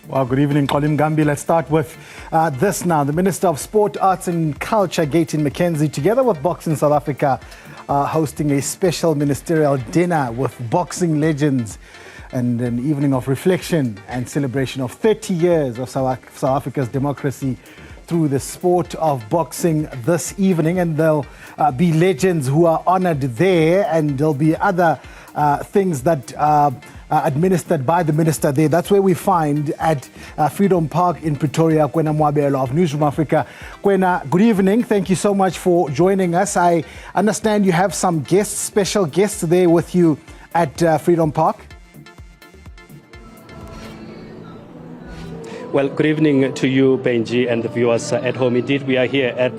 Well, good evening, Kolim Gambi. Let's start with this now. The Minister of Sport, Arts and Culture, Gayton McKenzie, together with Boxing South Africa, hosting a special ministerial dinner with boxing legends and an evening of reflection and celebration of 30 years of South Africa's democracy through the sport of boxing this evening. And there'll be legends who are honored there, and there'll be other things that are administered by the minister there. That's where we find at Freedom Park in Pretoria, Kwena Moabelo of Newzroom Afrika. Kwena, good evening. Thank you so much for joining us. I understand you have some guests, special guests there with you at Freedom Park. Well, good evening to you, Benji, and the viewers at home. Indeed, we are here at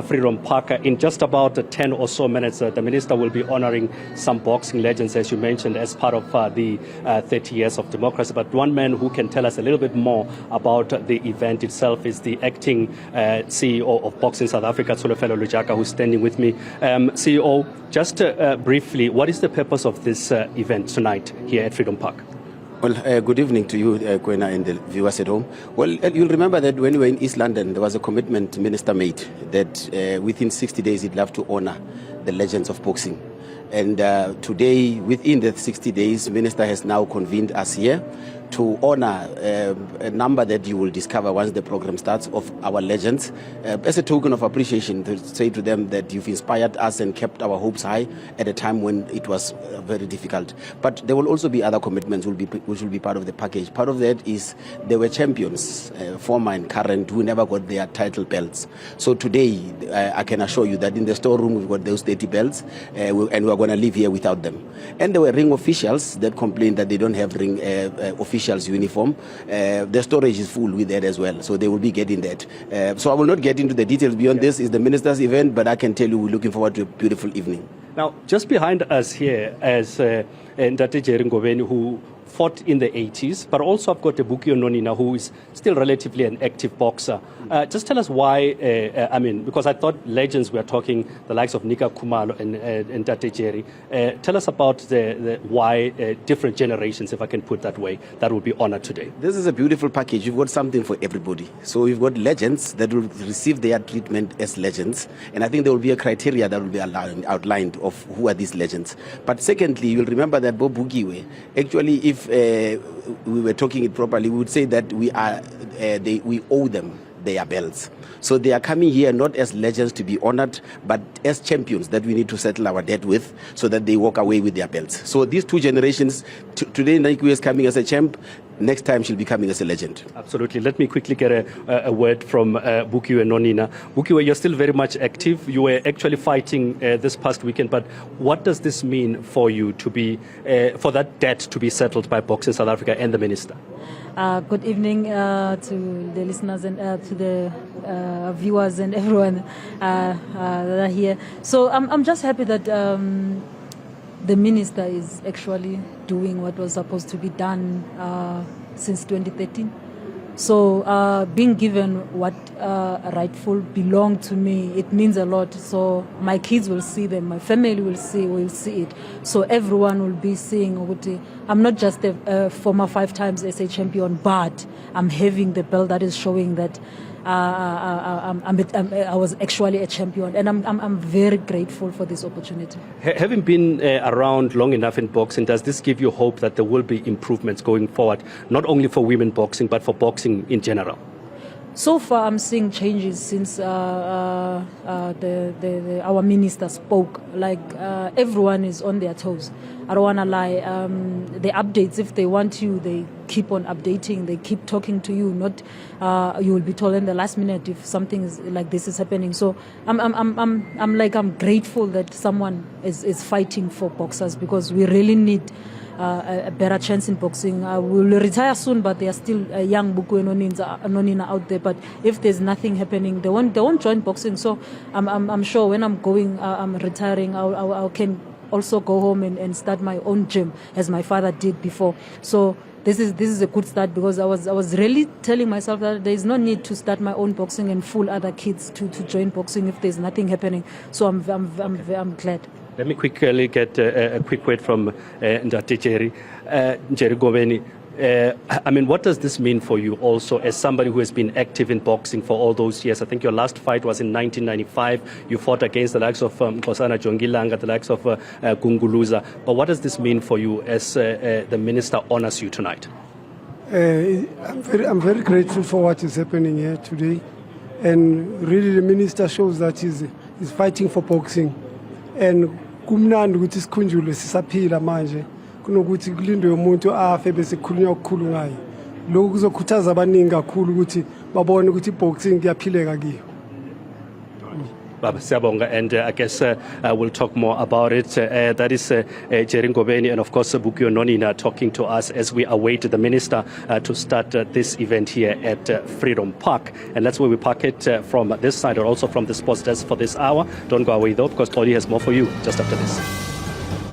Freedom Park. In just about 10 or so minutes, the minister will be honoring some boxing legends, as you mentioned, as part of the 30 years of democracy. But one man who can tell us a little bit more about the event itself is the acting CEO of Boxing South Africa, Tsolofelo Lujaka, who's standing with me. CEO, just briefly, what is the purpose of this event tonight here at Freedom Park? Well, good evening to you, Kwena, and the viewers at home. Well, you'll remember that when we were in East London, there was a commitment the minister made that within 60 days he'd love to honor the legends of boxing. And today, within the 60 days, the minister has now convened us here to honor a number that you will discover once the program starts of our legends, as a token of appreciation, to say to them that you've inspired us and kept our hopes high at a time when it was very difficult. But there will also be other commitments which will be part of the package. Part of that is there were champions, former and current, who never got their title belts. So today, I can assure you that in the storeroom we've got those 30 belts, and we're going to leave here without them. And there were ring officials that complained that they don't have ring officials uniform. The storage is full with that as well, so they will be getting that. So I will not get into the details beyond this. It's the minister's event, but I can tell you we're looking forward to a beautiful evening. Now, just behind us here is Ndate Jerry Ngobeni, who fought in the 80s, but also I've got Buki Nonina, who is still relatively an active boxer. Just tell us why, because I thought legends were talking, the likes of Nika Khumalo and Ndate Jerry. Tell us about the why different generations, if I can put that way, that will be honored today. This is a beautiful package. You've got something for everybody. So you've got legends that will receive their treatment as legends, and I think there will be a criteria that will be outlined of who are these legends. But secondly, you'll remember that Bob Bukiwe, actually, if we were talking it properly, we would say that we owe them their belts. So they are coming here not as legends to be honored, but as champions that we need to settle our debt with, so that they walk away with their belts. So these two generations, today Naiku is coming as a champ, next time she'll be coming as a legend. Absolutely. Let me quickly get a word from Bukiwe Nonina. Bukiwe, you're still very much active. You were actually fighting this past weekend, but what does this mean for you to be, for that debt to be settled by Boxing South Africa and the minister? Good evening to the listeners and to the viewers and everyone that are here. So I'm just happy that the minister is actually doing what was supposed to be done since 2013. So being given what rightful belonged to me, it means a lot. So my kids will see them, my family will see it. So everyone will be seeing Uguti. I'm not just a former 5 times SA champion, but I'm having the belt that is showing that I was actually a champion, and I'm very grateful for this opportunity. Having been around long enough in boxing, does this give you hope that there will be improvements going forward, not only for women boxing, but for boxing in general? So far, I'm seeing changes since our minister spoke. Like everyone is on their toes. I don't want to lie. The updates, if they want you, they keep on updating. They keep talking to you. Not you will be told in the last minute if something is like this is happening. So I'm grateful that someone is fighting for boxers, because we really need a better chance in boxing. I will retire soon, but there are still young Buku and Nonina out there. But if there's nothing happening, they won't join boxing. So I'm sure when I'm going, I'm retiring, I can also go home and start my own gym, as my father did before. So this is a good start, because I was really telling myself that there is no need to start my own boxing and fool other kids to join boxing if there's nothing happening. So I'm glad. Let me quickly get a quick word from Ndate Jerry Ngobeni. I mean, what does this mean for you also as somebody who has been active in boxing for all those years? I think your last fight was in 1995. You fought against the likes of Nkosana Jongilanga, the likes of Gunguluza. But what does this mean for you as the minister honors you tonight? I'm very grateful for what is happening here today. And really the minister shows that he's fighting for boxing. And kumnandi ukuthi sikhunjule sisaphila manje kunokuthi kulindwe umuntu afe bese kukhulunywa ukukhulu ngaye. Lokhu kuzokhuthaza abaningi kakhulu ukuthi babone ukuthi boxing kuyaphileka kiyo. Baba Siyabonga, and I guess we'll talk more about it. That is Jerry Ngobeni and of course Bukio Nonina talking to us as we await the minister to start this event here at Freedom Park. And that's where we park it from this side or also from the sports desk for this hour. Don't go away though, because Claudia has more for you just after this.